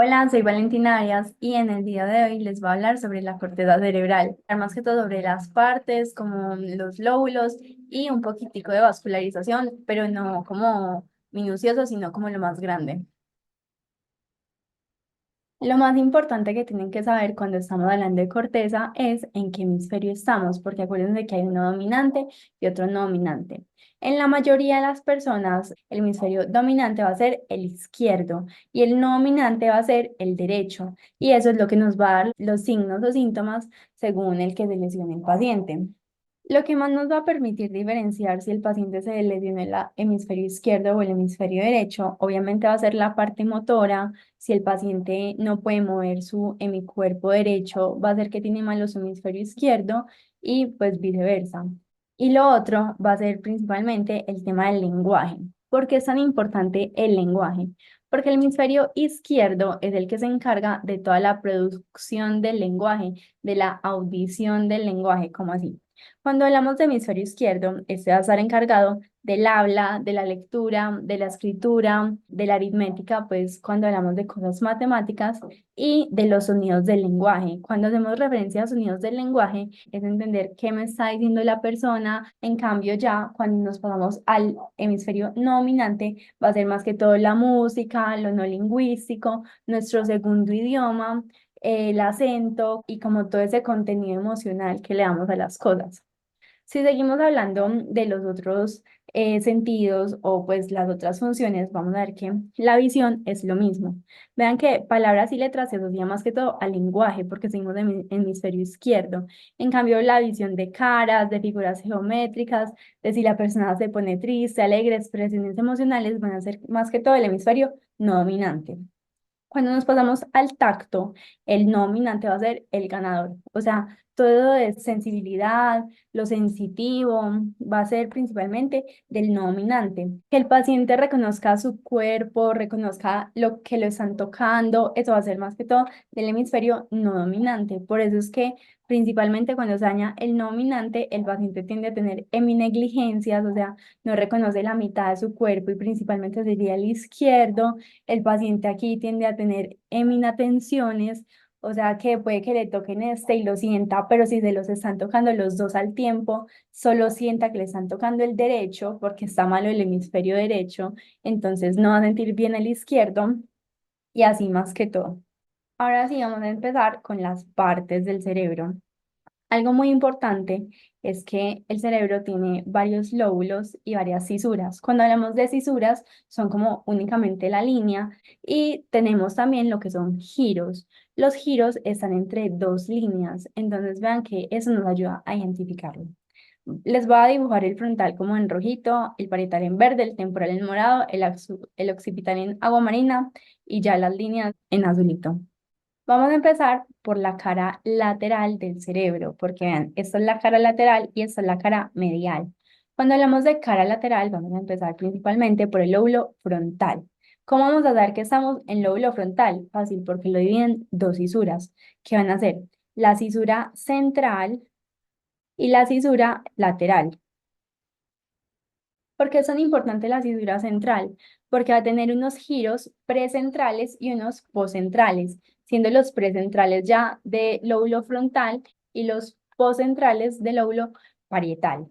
Hola, soy Valentina Arias y en el día de hoy les voy a hablar sobre la corteza cerebral, más que todo sobre las partes como los lóbulos y un poquitico de vascularización, pero no como minucioso, sino como lo más grande. Lo más importante que tienen que saber cuando estamos hablando de corteza es en qué hemisferio estamos, porque acuérdense que hay uno dominante y otro no dominante. En la mayoría de las personas, el hemisferio dominante va a ser el izquierdo y el no dominante va a ser el derecho. Y eso es lo que nos va a dar los signos o síntomas según el que se lesione el paciente. Lo que más nos va a permitir diferenciar si el paciente se lesionó el hemisferio izquierdo o el hemisferio derecho, obviamente va a ser la parte motora. Si el paciente no puede mover su hemicuerpo derecho, va a ser que tiene malo su hemisferio izquierdo y pues viceversa. Y lo otro va a ser principalmente el tema del lenguaje. ¿Por qué es tan importante el lenguaje? Porque el hemisferio izquierdo es el que se encarga de toda la producción del lenguaje, de la audición del lenguaje, como así. Cuando hablamos de hemisferio izquierdo, este va a estar encargado del habla, de la lectura, de la escritura, de la aritmética, pues cuando hablamos de cosas matemáticas y de los sonidos del lenguaje. Cuando hacemos referencia a sonidos del lenguaje, es entender qué me está diciendo la persona. En cambio, ya cuando nos pasamos al hemisferio no dominante, va a ser más que todo la música, lo no lingüístico, nuestro segundo idioma, el acento y como todo ese contenido emocional que le damos a las cosas. Si seguimos hablando de los otros sentidos o pues las otras funciones, vamos a ver que la visión es lo mismo. Vean que palabras y letras se asocia más que todo al lenguaje porque seguimos en el hemisferio izquierdo. En cambio, la visión de caras, de figuras geométricas, de si la persona se pone triste, alegre, expresiones emocionales, van a ser más que todo el hemisferio no dominante. Cuando nos pasamos al tacto, el no dominante va a ser el ganador. O sea, todo de sensibilidad, lo sensitivo, va a ser principalmente del no dominante. Que el paciente reconozca su cuerpo, reconozca lo que lo están tocando, eso va a ser más que todo del hemisferio no dominante. Por eso es que principalmente cuando se daña el no dominante, el paciente tiende a tener heminegligencias, o sea, no reconoce la mitad de su cuerpo y principalmente sería el izquierdo. El paciente aquí tiende a tener eminatenciones, o sea que puede que le toquen este y lo sienta, pero si se los están tocando los dos al tiempo, solo sienta que le están tocando el derecho porque está malo el hemisferio derecho, entonces no va a sentir bien el izquierdo y así más que todo. Ahora sí vamos a empezar con las partes del cerebro. Algo muy importante es que el cerebro tiene varios lóbulos y varias cisuras. Cuando hablamos de cisuras, son como únicamente la línea y tenemos también lo que son giros. Los giros están entre dos líneas, entonces vean que eso nos ayuda a identificarlo. Les voy a dibujar el frontal como en rojito, el parietal en verde, el temporal en morado, el occipital en agua marina y ya las líneas en azulito. Vamos a empezar por la cara lateral del cerebro, porque vean, esta es la cara lateral y esta es la cara medial. Cuando hablamos de cara lateral, vamos a empezar principalmente por el lóbulo frontal. ¿Cómo vamos a saber que estamos en lóbulo frontal? Fácil, porque lo dividen en dos cisuras, que van a ser la cisura central y la cisura lateral. ¿Por qué son importantes la cisura central? Porque va a tener unos giros precentrales y unos poscentrales, siendo los precentrales ya de lóbulo frontal y los poscentrales del lóbulo parietal.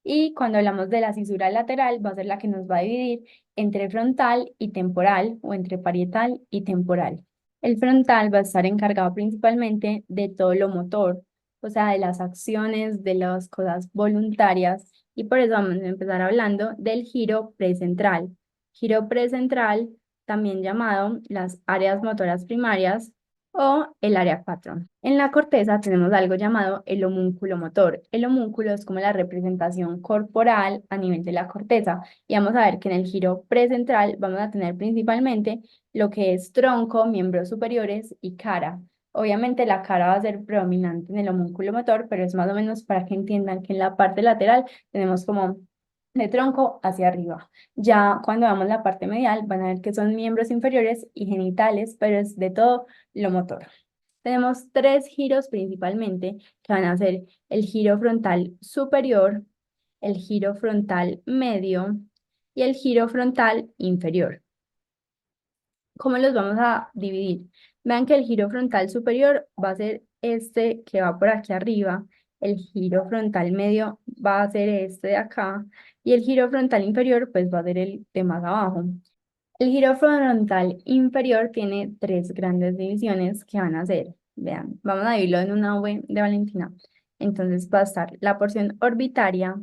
Y cuando hablamos de la cisura lateral, va a ser la que nos va a dividir entre frontal y temporal o entre parietal y temporal. El frontal va a estar encargado principalmente de todo lo motor, o sea, de las acciones, de las cosas voluntarias, y por eso vamos a empezar hablando del giro precentral. Giro precentral, también llamado las áreas motoras primarias o el área 4. En la corteza tenemos algo llamado el homúnculo motor. El homúnculo es como la representación corporal a nivel de la corteza. Y vamos a ver que en el giro precentral vamos a tener principalmente lo que es tronco, miembros superiores y cara. Obviamente la cara va a ser predominante en el homúnculo motor, pero es más o menos para que entiendan que en la parte lateral tenemos como de tronco hacia arriba. Ya cuando vamos a la parte medial van a ver que son miembros inferiores y genitales, pero es de todo lo motor. Tenemos tres giros principalmente, que van a ser el giro frontal superior, el giro frontal medio y el giro frontal inferior. ¿Cómo los vamos a dividir? Vean que el giro frontal superior va a ser este que va por aquí arriba, el giro frontal medio va a ser este de acá y el giro frontal inferior pues va a ser el de más abajo. El giro frontal inferior tiene tres grandes divisiones que van a ser, vean, vamos a dividirlo en una V de Valentina. Entonces va a estar la porción orbitaria,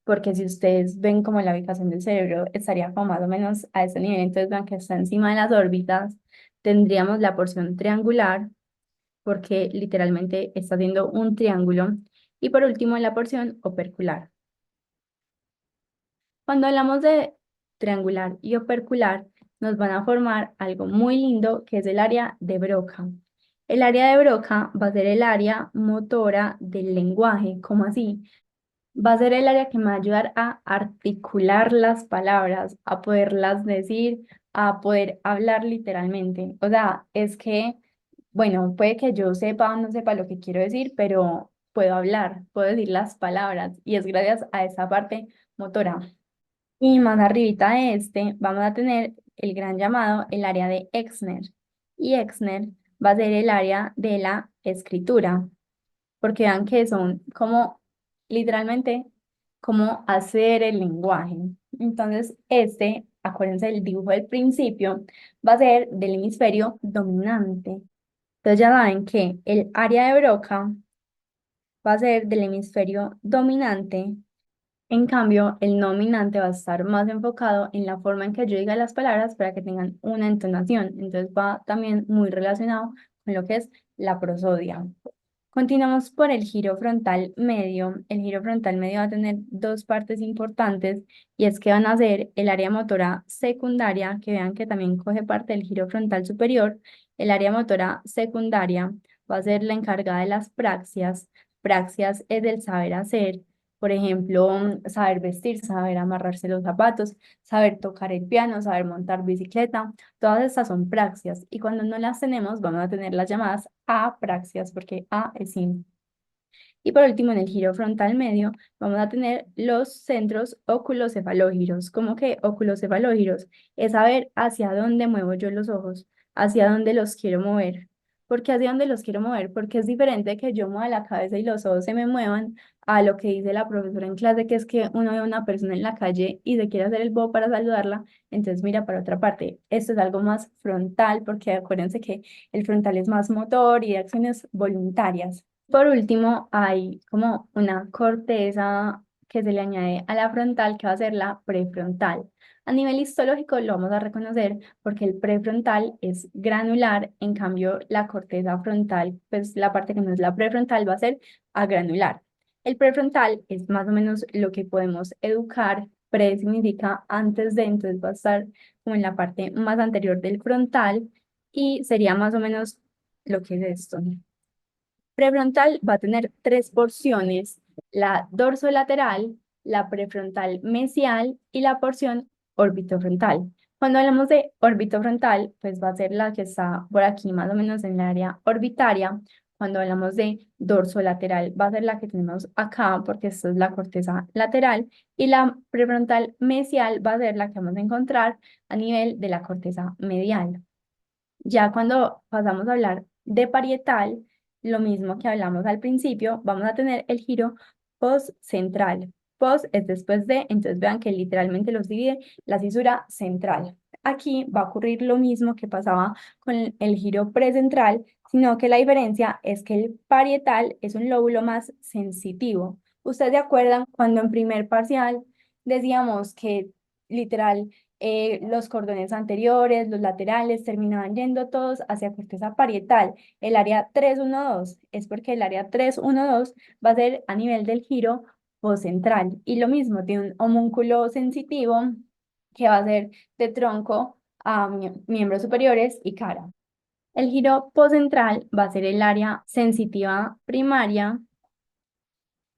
porque si ustedes ven como la ubicación del cerebro estaría como más o menos a este nivel, entonces vean que está encima de las órbitas, tendríamos la porción triangular, porque literalmente está haciendo un triángulo, y por último la porción opercular. Cuando hablamos de triangular y opercular, nos van a formar algo muy lindo que es el área de Broca. El área de Broca va a ser el área motora del lenguaje, ¿cómo así? Va a ser el área que me va a ayudar a articular las palabras, a poderlas decir, a poder hablar literalmente. O sea, es que, bueno, puede que yo sepa o no sepa lo que quiero decir, pero puedo hablar, puedo decir las palabras y es gracias a esa parte motora. Y más arribita de este vamos a tener el gran llamado, el área de Exner. Y Exner va a ser el área de la escritura porque vean que son como literalmente como hacer el lenguaje. Entonces, este, acuérdense del dibujo del principio, va a ser del hemisferio dominante. Entonces ya saben que el área de Broca va a ser del hemisferio dominante. En cambio, el nominante va a estar más enfocado en la forma en que yo diga las palabras para que tengan una entonación. Entonces va también muy relacionado con lo que es la prosodia. Continuamos por el giro frontal medio. El giro frontal medio va a tener dos partes importantes y es que van a ser el área motora secundaria, que vean que también coge parte del giro frontal superior. El área motora secundaria va a ser la encargada de las praxias. Praxias es del saber hacer. Por ejemplo, saber vestir, saber amarrarse los zapatos, saber tocar el piano, saber montar bicicleta. Todas estas son praxias y cuando no las tenemos vamos a tener las llamadas apraxias porque A es sin. Y por último, en el giro frontal medio vamos a tener los centros oculocefalógiros. ¿Cómo que oculocefalógiros? Es saber hacia dónde muevo yo los ojos, hacia dónde los quiero mover. ¿Por qué hacia dónde los quiero mover? Porque es diferente que yo mueva la cabeza y los ojos se me muevan a lo que dice la profesora en clase, que es que uno ve a una persona en la calle y se quiere hacer el bobo para saludarla, entonces mira para otra parte. Esto es algo más frontal, porque acuérdense que el frontal es más motor y de acciones voluntarias. Por último, hay como una corteza que se le añade a la frontal que va a ser la prefrontal. A nivel histológico lo vamos a reconocer porque el prefrontal es granular, en cambio la corteza frontal, pues la parte que no es la prefrontal va a ser agranular. El prefrontal es más o menos lo que podemos educar, pre significa antes de, entonces va a estar como en la parte más anterior del frontal y sería más o menos lo que es esto. Prefrontal va a tener tres porciones, la dorsolateral, la prefrontal mesial y la porción orbitofrontal. Cuando hablamos de orbitofrontal, pues va a ser la que está por aquí más o menos en el área orbitaria. Cuando hablamos de dorsolateral, va a ser la que tenemos acá porque esta es la corteza lateral y la prefrontal mesial va a ser la que vamos a encontrar a nivel de la corteza medial. Ya cuando pasamos a hablar de parietal, lo mismo que hablamos al principio, vamos a tener el giro postcentral. Post es después de, entonces vean que literalmente los divide la cisura central. Aquí va a ocurrir lo mismo que pasaba con el giro precentral, sino que la diferencia es que el parietal es un lóbulo más sensitivo. ¿Ustedes se acuerdan cuando en primer parcial decíamos que literal los cordones anteriores, los laterales, terminaban yendo todos hacia corteza parietal? El área 312 es porque el área 312 va a ser a nivel del giro postcentral. Y lo mismo, tiene un homúnculo sensitivo que va a ser de tronco a miembros superiores y cara. El giro postcentral va a ser el área sensitiva primaria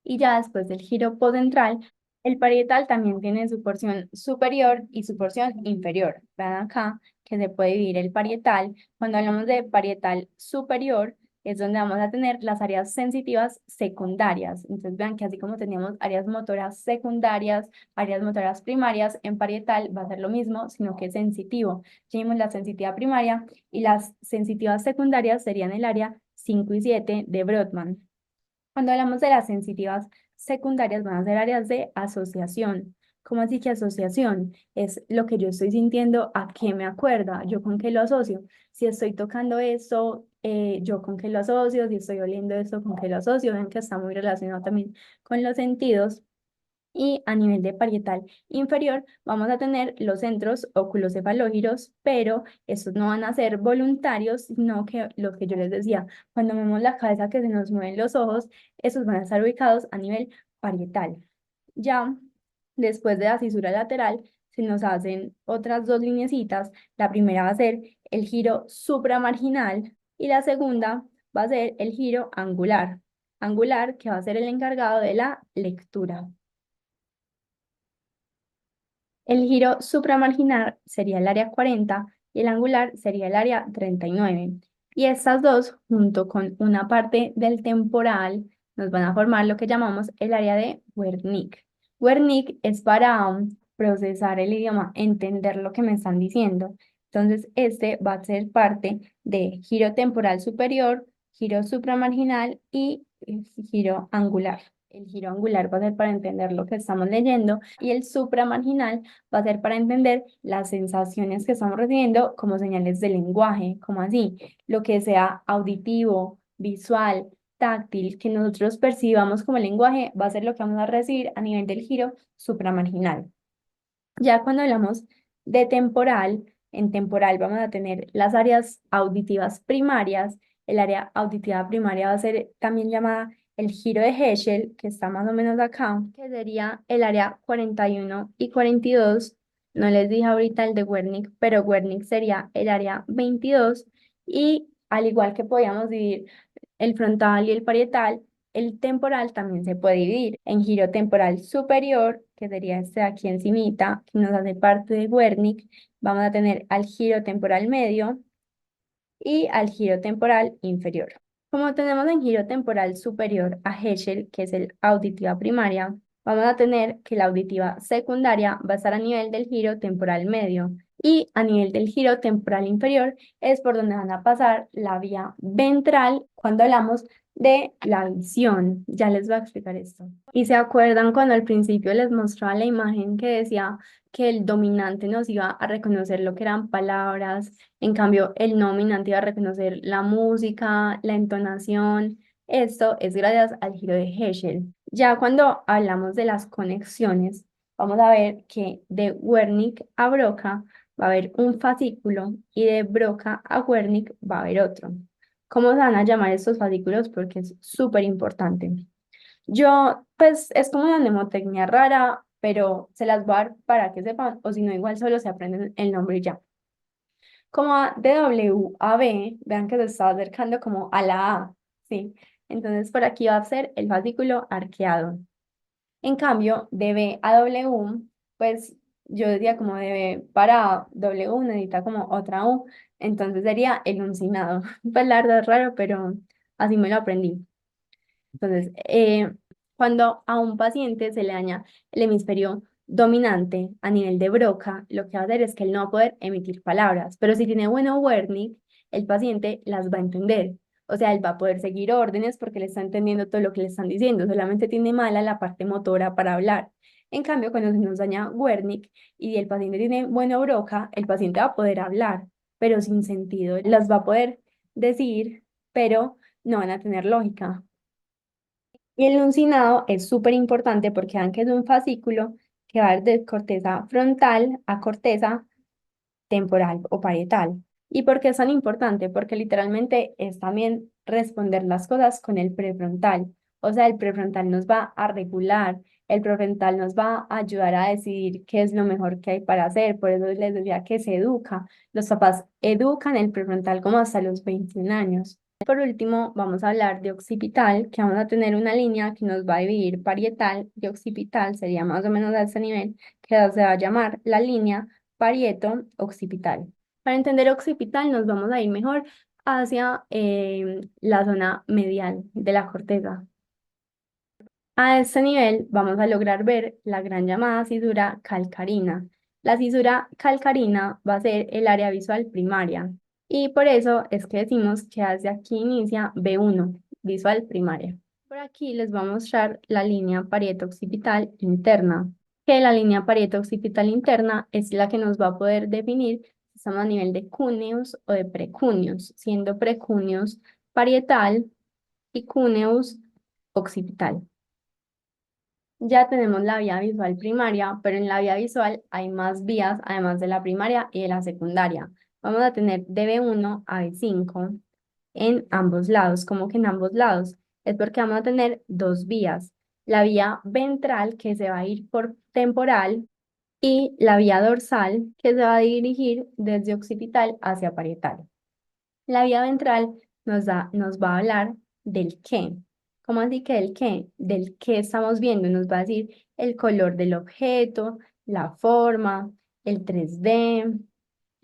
y ya después del giro postcentral, el parietal también tiene su porción superior y su porción inferior. Vean acá que se puede dividir el parietal. Cuando hablamos de parietal superior, es donde vamos a tener las áreas sensitivas secundarias. Entonces vean que así como teníamos áreas motoras secundarias, áreas motoras primarias, en parietal va a ser lo mismo, sino que sensitivo. Tenemos la sensitiva primaria y las sensitivas secundarias serían el área 5 y 7 de Brodmann. Cuando hablamos de las sensitivas secundarias, van a ser áreas de asociación. ¿Cómo así que asociación? Es lo que yo estoy sintiendo, a qué me acuerda, yo con qué lo asocio. Si estoy tocando eso, yo con qué lo asocio, si estoy oliendo eso, con qué lo asocio. Ven que está muy relacionado también con los sentidos. Y a nivel de parietal inferior vamos a tener los centros oculocefalógiros, pero estos no van a ser voluntarios, sino que lo que yo les decía, cuando vemos la cabeza que se nos mueven los ojos, esos van a estar ubicados a nivel parietal. Ya después de la cisura lateral se nos hacen otras dos lineecitas. La primera va a ser el giro supramarginal y la segunda va a ser el giro angular. Angular que va a ser el encargado de la lectura. El giro supramarginal sería el área 40 y el angular sería el área 39. Y estas dos, junto con una parte del temporal, nos van a formar lo que llamamos el área de Wernicke. Wernicke es para procesar el idioma, entender lo que me están diciendo. Entonces, este va a ser parte de giro temporal superior, giro supramarginal y giro angular. El giro angular va a ser para entender lo que estamos leyendo y el supramarginal va a ser para entender las sensaciones que estamos recibiendo como señales de lenguaje, como así, lo que sea auditivo, visual, táctil, que nosotros percibamos como lenguaje, va a ser lo que vamos a recibir a nivel del giro supramarginal. Ya cuando hablamos de temporal, en temporal vamos a tener las áreas auditivas primarias. El área auditiva primaria va a ser también llamada el giro de Heschel, que está más o menos acá, que sería el área 41 y 42. No les dije ahorita el de Wernicke, pero Wernicke sería el área 22. Y al igual que podíamos dividir el frontal y el parietal, el temporal también se puede dividir en giro temporal superior, que sería este de aquí encimita, que nos hace parte de Wernicke. Vamos a tener al giro temporal medio y al giro temporal inferior. Como tenemos en giro temporal superior a Heschel, que es el auditiva primaria, vamos a tener que la auditiva secundaria va a estar a nivel del giro temporal medio y a nivel del giro temporal inferior es por donde van a pasar la vía ventral cuando hablamos de la visión. Ya les voy a explicar esto. ¿Y se acuerdan cuando al principio les mostraba la imagen que decía que el dominante nos iba a reconocer lo que eran palabras, en cambio el no dominante iba a reconocer la música, la entonación? Esto es gracias al giro de Heschel. Ya cuando hablamos de las conexiones, vamos a ver que de Wernicke a Broca va a haber un fascículo y de Broca a Wernicke va a haber otro. ¿Cómo se van a llamar estos fascículos? Porque es súper importante. Yo, pues, es como una mnemotecnia rara, pero se las voy a dar para que sepan, o si no, igual solo se aprenden el nombre y ya. Como de W a B, vean que se está acercando como a la A, ¿sí? Entonces, por aquí va a ser el fascículo arqueado. En cambio, de B a W, pues yo diría como de B para W necesita como otra U, entonces sería el uncinado. Pues la verdad es raro, pero así me lo aprendí. Entonces, cuando a un paciente se le daña el hemisferio dominante a nivel de Broca, lo que va a hacer es que él no va a poder emitir palabras, pero si tiene bueno Wernicke, el paciente las va a entender. O sea, él va a poder seguir órdenes porque le está entendiendo todo lo que le están diciendo, solamente tiene mala la parte motora para hablar. En cambio, cuando se nos daña Wernicke y el paciente tiene bueno Broca, el paciente va a poder hablar, pero sin sentido. Las va a poder decir, pero no van a tener lógica. Y el luncinado es súper importante porque vean que es un fascículo que va de corteza frontal a corteza temporal o parietal. ¿Y por qué es tan importante? Porque literalmente es también responder las cosas con el prefrontal. O sea, el prefrontal nos va a regular, el prefrontal nos va a ayudar a decidir qué es lo mejor que hay para hacer. Por eso les decía que se educa. Los papás educan el prefrontal como hasta los 21 años. Por último, vamos a hablar de occipital, que vamos a tener una línea que nos va a dividir parietal y occipital, sería más o menos a ese nivel, que se va a llamar la línea parieto occipital. Para entender occipital nos vamos a ir mejor hacia la zona medial de la corteza. A este nivel vamos a lograr ver la gran llamada cisura calcarina. La cisura calcarina va a ser el área visual primaria y por eso es que decimos que hacia aquí inicia B1, visual primaria. Por aquí les voy a mostrar la línea parieto-occipital interna, que la línea parieto-occipital interna es la que nos va a poder definir si estamos a nivel de cúneus o de precúneus, siendo precúneus parietal y cúneus occipital. Ya tenemos la vía visual primaria, pero en la vía visual hay más vías, además de la primaria y de la secundaria. Vamos a tener de B1 a B5 en ambos lados. ¿Cómo que en ambos lados? Es porque vamos a tener dos vías. La vía ventral, que se va a ir por temporal, y la vía dorsal, que se va a dirigir desde occipital hacia parietal. La vía ventral nos va a hablar del qué. ¿Cómo así que del qué? Del qué estamos viendo. Nos va a decir el color del objeto, la forma, el 3D.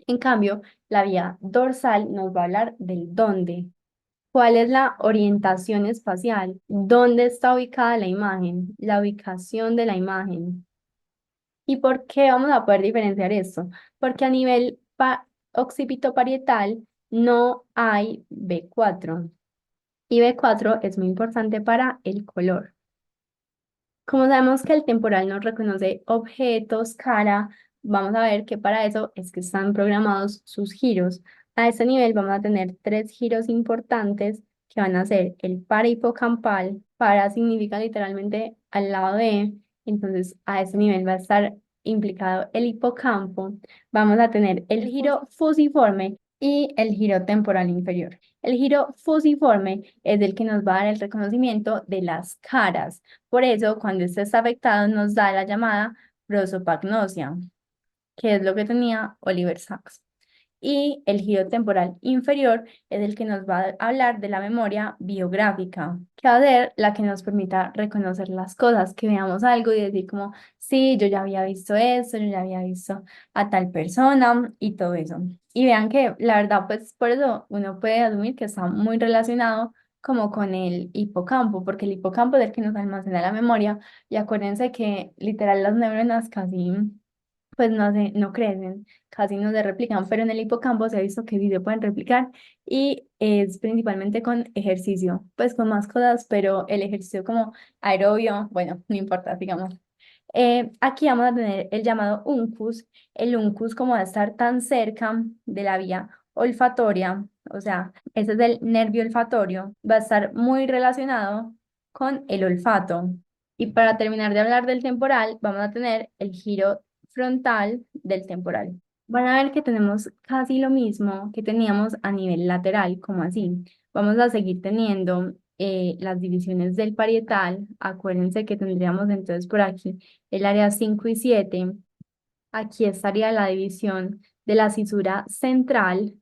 En cambio, la vía dorsal nos va a hablar del dónde. ¿Cuál es la orientación espacial? ¿Dónde está ubicada la imagen? La ubicación de la imagen. ¿Y por qué vamos a poder diferenciar esto? Porque a nivel occipitoparietal no hay B4 y B4 es muy importante para el color. Como sabemos que el temporal nos reconoce objetos, cara, vamos a ver que para eso es que están programados sus giros. A este nivel vamos a tener tres giros importantes que van a ser el parahipocampal. Para significa literalmente al lado de, entonces a ese nivel va a estar implicado el hipocampo. Vamos a tener el giro fusiforme y el giro temporal inferior. El giro fusiforme es el que nos va a dar el reconocimiento de las caras. Por eso, cuando este está afectado, nos da la llamada prosopagnosia, que es lo que tenía Oliver Sacks. Y el giro temporal inferior es el que nos va a hablar de la memoria biográfica, que va a ser la que nos permita reconocer las cosas, que veamos algo y decir como, sí, yo ya había visto esto, yo ya había visto a tal persona y todo eso. Y vean que la verdad, pues por eso uno puede asumir que está muy relacionado como con el hipocampo, porque el hipocampo es el que nos almacena la memoria y acuérdense que literal las neuronas casi pues no crecen, casi no se replican, pero en el hipocampo se ha visto que sí se pueden replicar y es principalmente con ejercicio, pues con más cosas, pero el ejercicio como aerobio, bueno, no importa, digamos. Aquí vamos a tener el llamado uncus. El uncus, como va a estar tan cerca de la vía olfatoria, o sea, ese es el nervio olfatorio, va a estar muy relacionado con el olfato. Y para terminar de hablar del temporal, vamos a tener el giro frontal del temporal. Van a ver que tenemos casi lo mismo que teníamos a nivel lateral, como así. Vamos a seguir teniendo las divisiones del parietal. Acuérdense que tendríamos entonces por aquí el área 5 y 7. Aquí estaría la división de la cisura central,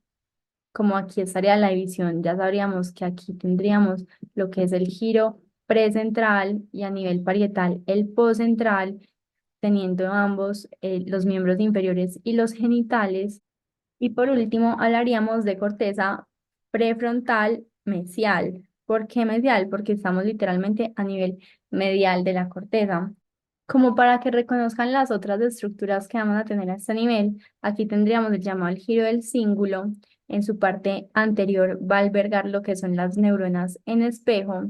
como aquí estaría la división, ya sabríamos que aquí tendríamos lo que es el giro precentral y a nivel parietal el poscentral, teniendo ambos los miembros inferiores y los genitales. Y por último, hablaríamos de corteza prefrontal mesial. ¿Por qué mesial? Porque estamos literalmente a nivel medial de la corteza. Como para que reconozcan las otras estructuras que vamos a tener a este nivel, aquí tendríamos el llamado el giro del cíngulo. En su parte anterior va a albergar lo que son las neuronas en espejo.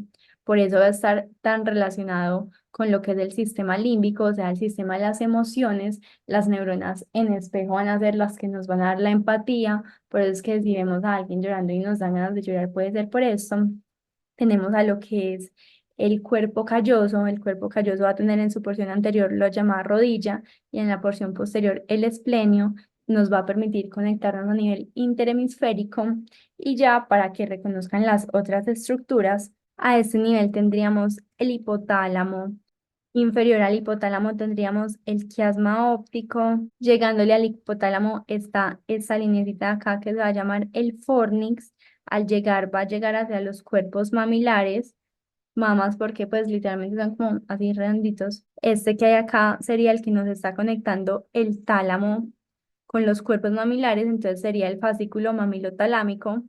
Por eso va a estar tan relacionado con lo que es el sistema límbico, o sea, el sistema de las emociones. Las neuronas en espejo van a ser las que nos van a dar la empatía. Por eso es que si vemos a alguien llorando y nos dan ganas de llorar, puede ser por esto. Tenemos a lo que es el cuerpo calloso. El cuerpo calloso va a tener en su porción anterior lo llamada rodilla y en la porción posterior el esplenio. Nos va a permitir conectarnos a nivel interhemisférico y ya para que reconozcan las otras estructuras, a este nivel tendríamos el hipotálamo. Inferior al hipotálamo tendríamos el quiasma óptico. Llegándole al hipotálamo está esta lineecita de acá que se va a llamar el fornix. Al llegar va a llegar hacia los cuerpos mamilares, mamas porque pues literalmente son como así redonditos. Este que hay acá sería el que nos está conectando el tálamo con los cuerpos mamilares, entonces sería el fascículo mamilotalámico.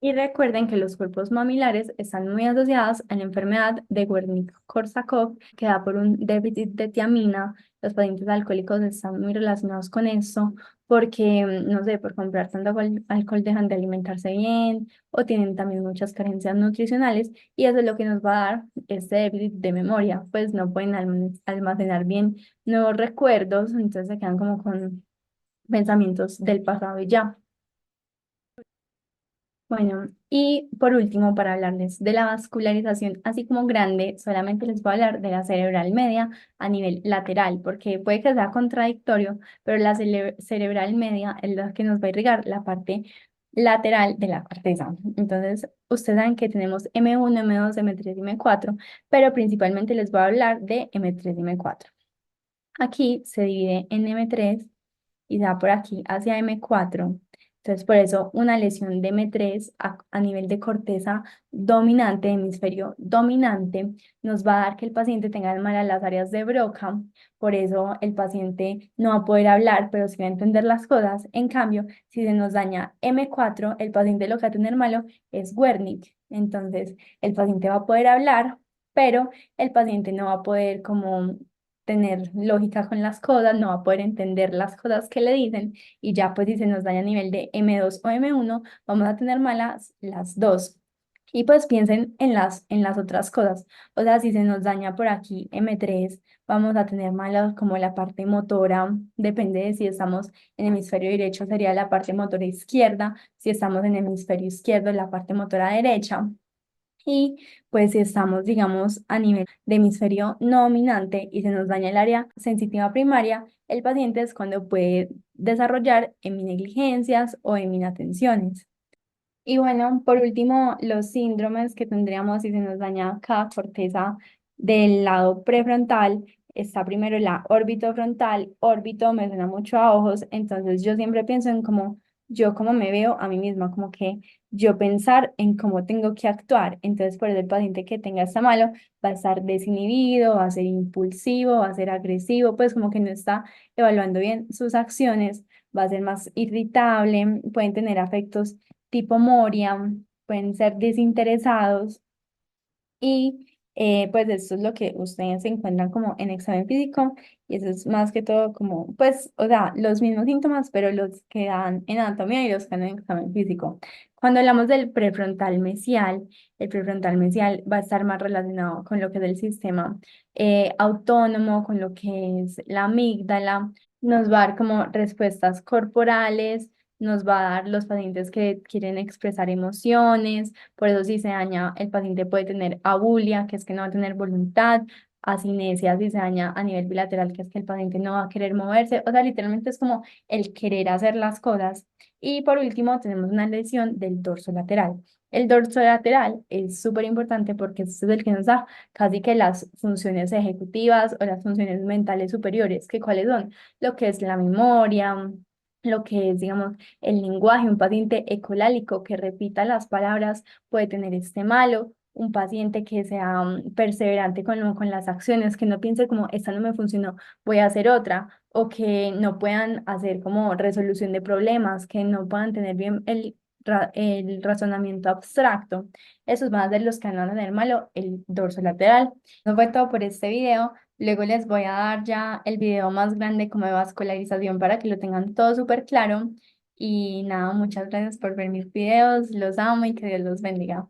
Y recuerden que los cuerpos mamilares están muy asociados a la enfermedad de Wernicke-Korsakoff, que da por un déficit de tiamina. Los pacientes alcohólicos están muy relacionados con esto porque, no sé, por comprar tanto alcohol dejan de alimentarse bien o tienen también muchas carencias nutricionales y eso es lo que nos va a dar este déficit de memoria, pues no pueden almacenar bien nuevos recuerdos, entonces se quedan como con pensamientos del pasado y ya. Bueno, y por último, para hablarles de la vascularización, así como grande, solamente les voy a hablar de la cerebral media a nivel lateral, porque puede que sea contradictorio, pero la cerebral media es la que nos va a irrigar la parte lateral de la corteza. Entonces, ustedes saben que tenemos M1, M2, M3 y M4, pero principalmente les voy a hablar de M3 y M4. Aquí se divide en M3 y da por aquí hacia M4. Entonces, por eso una lesión de M3 a nivel de corteza dominante, hemisferio dominante, nos va a dar que el paciente tenga mal a las áreas de Broca. Por eso el paciente no va a poder hablar, pero sí va a entender las cosas. En cambio, si se nos daña M4, el paciente lo que va a tener malo es Wernicke. Entonces, el paciente va a poder hablar, pero el paciente no va a poder como tener lógica con las cosas, no va a poder entender las cosas que le dicen y ya pues si se nos daña a nivel de M2 o M1, vamos a tener malas las dos. Y pues piensen en las otras cosas. O sea, si se nos daña por aquí M3, vamos a tener malas como la parte motora, depende de si estamos en hemisferio derecho, sería la parte motora izquierda, si estamos en hemisferio izquierdo, la parte motora derecha. Y pues si estamos, digamos, a nivel de hemisferio no dominante y se nos daña el área sensitiva primaria, el paciente es cuando puede desarrollar heminegligencias o heminatenciones. Y bueno, por último, los síndromes que tendríamos si se nos daña cada corteza del lado prefrontal. Está primero la órbito frontal. Órbito me suena mucho a ojos, entonces yo siempre pienso en cómo yo cómo me veo a mí misma, como que yo pensar en cómo tengo que actuar. Entonces, por eso el paciente que tenga esta malo va a estar desinhibido, va a ser impulsivo, va a ser agresivo, pues como que no está evaluando bien sus acciones, va a ser más irritable, pueden tener afectos tipo Moria, pueden ser desinteresados y pues esto es lo que ustedes encuentran como en examen físico y eso es más que todo como, pues, o sea, los mismos síntomas, pero los que dan en anatomía y los que dan en examen físico. Cuando hablamos del prefrontal mesial, el prefrontal mesial va a estar más relacionado con lo que es el sistema autónomo, con lo que es la amígdala, nos va a dar como respuestas corporales, nos va a dar los pacientes que quieren expresar emociones, por eso si se daña, el paciente puede tener abulia, que es que no va a tener voluntad, asinesia si se daña a nivel bilateral, que es que el paciente no va a querer moverse, o sea, literalmente es como el querer hacer las cosas. Y por último, tenemos una lesión del dorso lateral. El dorso lateral es súper importante porque este es el que nos da casi que las funciones ejecutivas o las funciones mentales superiores, que cuáles son, lo que es la memoria, lo que es, digamos, el lenguaje. Un paciente ecolálico que repita las palabras puede tener este malo. Un paciente que sea perseverante con las acciones, que no piense como, esta no me funcionó, voy a hacer otra, o que no puedan hacer como resolución de problemas, que no puedan tener bien el razonamiento abstracto. Esos van a ser los que van a tener malo el dorso lateral. Eso fue todo por este video. Luego les voy a dar ya el video más grande como de vascularización para que lo tengan todo súper claro. Y nada, muchas gracias por ver mis videos. Los amo y que Dios los bendiga.